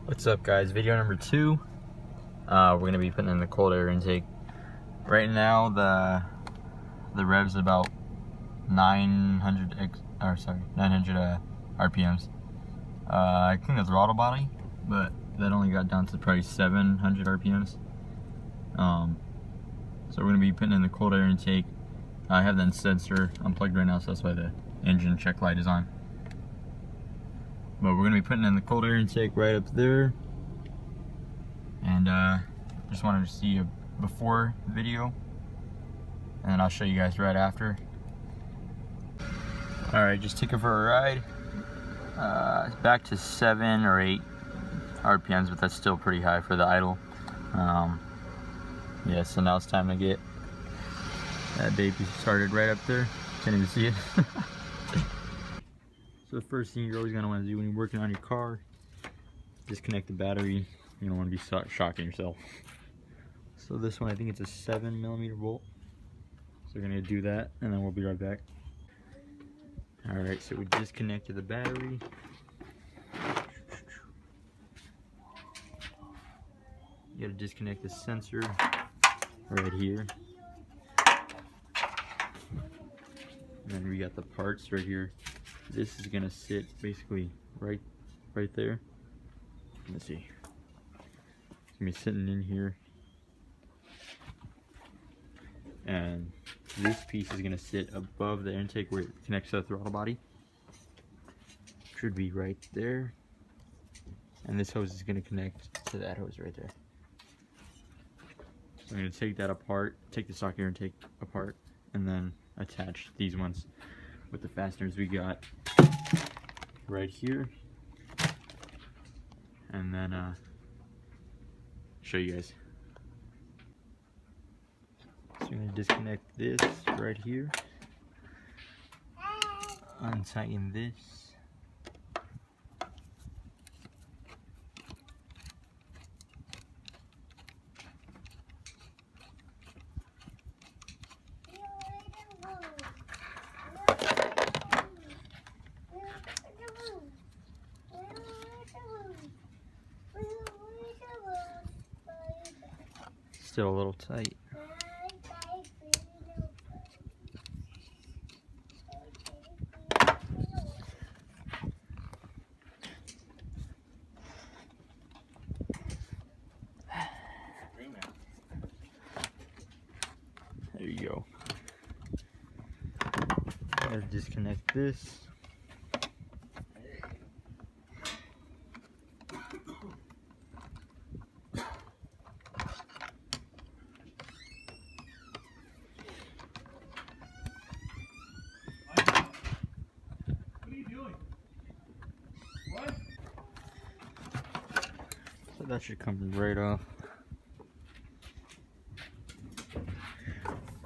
What's up, guys? Video number 2. We're gonna be putting in the cold air intake. Right now, the rev's about 900 RPMs. I cleaned the throttle body, but that only got down to probably 700 RPMs. So we're gonna be putting in the cold air intake. I have that sensor unplugged right now, so that's why the engine check light is on. But we're gonna be putting in the cold air intake right up there. And just wanted to see a before video, and then I'll show you guys right after. Alright, just took it for a ride. It's back to 7 or 8 RPMs, but that's still pretty high for the idle. Yeah, so now it's time to get that baby started right up there. Can't even see it. So the first thing you're always going to want to do when you're working on your car, disconnect the battery. You don't want to be shocking yourself. So this one, I think it's a 7mm bolt. So we're going to do that, and then we'll be right back. Alright, so we disconnected the battery. You got to disconnect the sensor right here. And then we got the parts right here. This is gonna sit basically right there. Let's see. It's gonna be sitting in here, and this piece is gonna sit above the intake where it connects to the throttle body. Should be right there. And this hose is gonna connect to that hose right there. So I'm gonna take that apart, take the stock air intake apart, and then attach these ones with the fasteners we got right here, and then show you guys. So I'm going to disconnect this right here, untighten this, still a little tight. There you go. Gotta disconnect this. So that should come right off.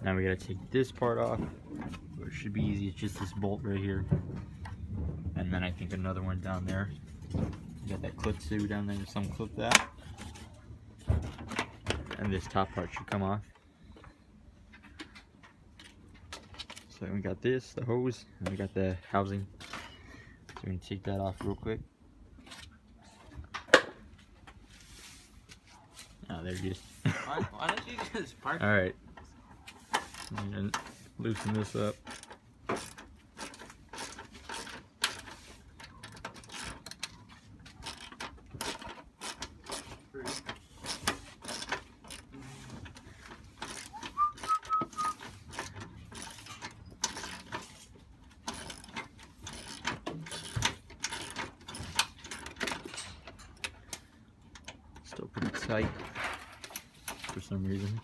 Now we gotta take this part off. It should be easy, it's just this bolt right here. And then I think another one down there. You got that clip too down there, some clip that. And this top part should come off. So we got this, the hose, and we got the housing. So we're gonna take that off real quick. Oh, there it is. Why don't you just park? Alright. And loosen this up. Still pretty tight for some reason.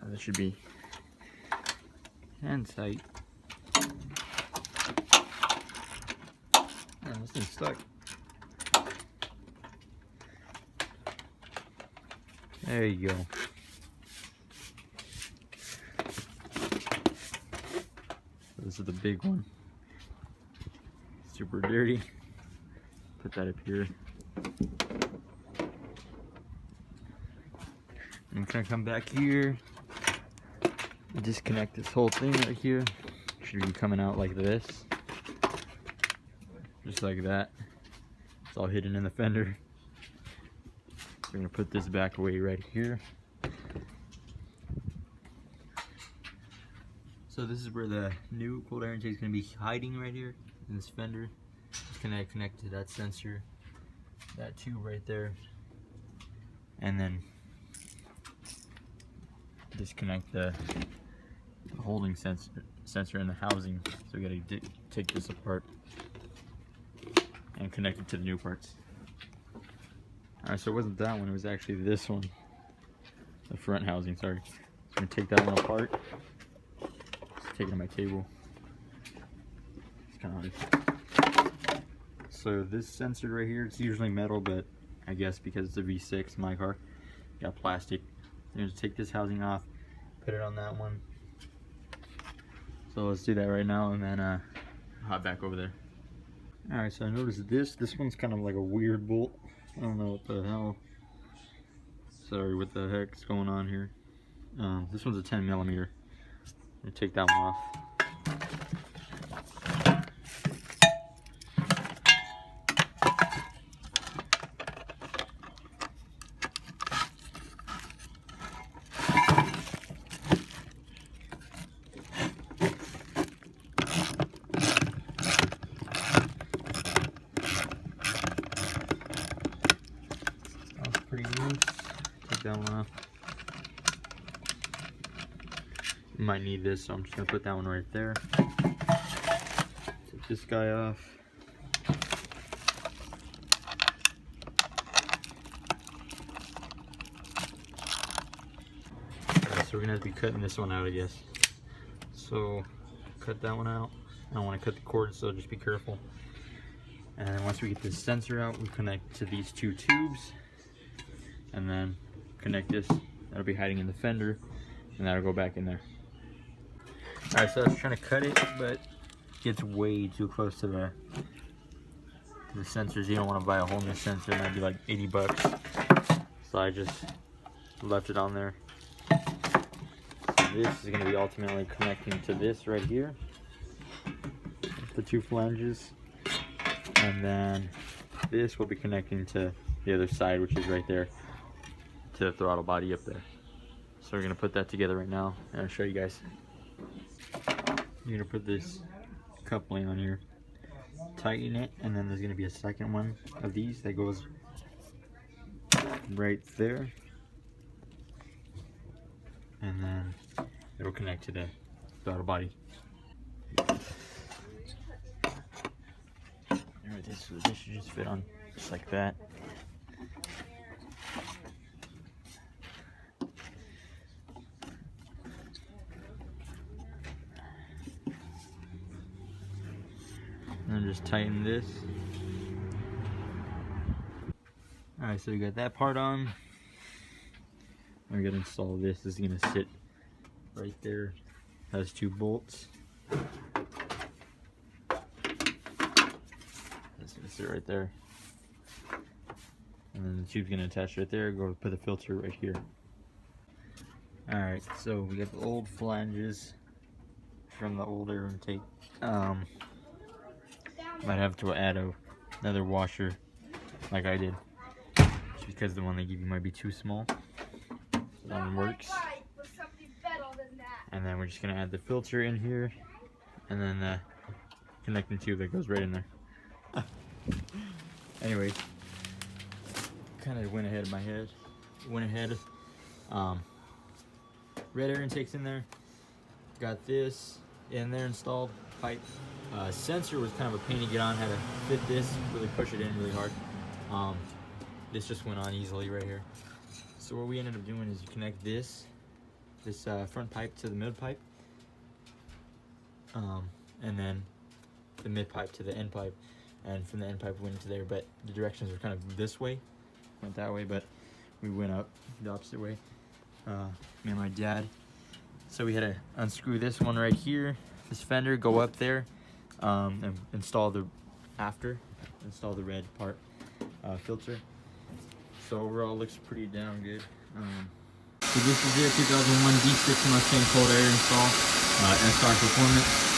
That should be hand tight. Man, this thing's stuck. There you go. This is the big one. Super dirty. Put that up here. gonna come back here, disconnect this whole thing right here. Should be coming out like this, just like that. It's all hidden in the fender. We're gonna put this back away right here. So this is where the new cold air intake is gonna be hiding, right here in this fender. Just gonna connect to that sensor, that tube right there, and then disconnect the holding sensor in the housing. So we gotta take this apart and connect it to the new parts. Alright, so it wasn't that one, it was actually this one. The front housing, sorry. So I'm gonna take that one apart. Just take it to my table. It's kind of hard. So this sensor right here, it's usually metal, but I guess because it's a V6 in my car, got plastic. I'm gonna take this housing off, put it on that one. So let's do that right now, and then hop back over there. Alright, so I noticed this one's kind of like a weird bolt. I don't know what the hell. Sorry, what the heck's going on here. This one's a 10 millimeter. I'm gonna take that one off. Pretty loose. Take that one off. You might need this, so I'm just gonna put that one right there. Take this guy off. Alright, so we're gonna have to be cutting this one out, I guess. So cut that one out. I don't want to cut the cord, so just be careful. And then once we get this sensor out, we connect to these two tubes. And then connect this. That'll be hiding in the fender, and that'll go back in there. Alright, so I was trying to cut it, but it gets way too close to the sensors. You don't want to buy a whole new sensor, it might be like 80 bucks. So I just left it on there. So this is going to be ultimately connecting to this right here, the two flanges, and then this will be connecting to the other side, which is right there, to the throttle body up there. So we're gonna put that together right now, and I'll show you guys. You're gonna put this coupling on here, tighten it, and then there's gonna be a second one of these that goes right there, and then it'll connect to the throttle body. Alright, this should just fit on just like that. And then just tighten this. Alright, so we got that part on. We're gonna install this. This is gonna sit right there. Has two bolts. That's gonna sit right there. And then the tube's gonna attach right there. Go put the filter right here. Alright, so we got the old flanges from the old air intake. Might have to add another washer like I did, just because the one they give you might be too small. So that one works. And then we're just gonna add the filter in here, and then the connecting tube that goes right in there. Anyway, kind of went ahead of my head. Red air intake's in there. Got this in there installed. Pipe. Sensor was kind of a pain to get on. Had to fit this, really push it in really hard. This just went on easily right here. So what we ended up doing is you connect this front pipe to the mid pipe, and then the mid pipe to the end pipe, and from the end pipe went into there. But the directions were kind of this way, went that way, but we went up the opposite way. Me and my dad. So we had to unscrew this one right here, this fender, go up there, and install the red part filter. So overall, it looks pretty damn good. So this is your 2001 D6 Mustang cold air install, SR Performance.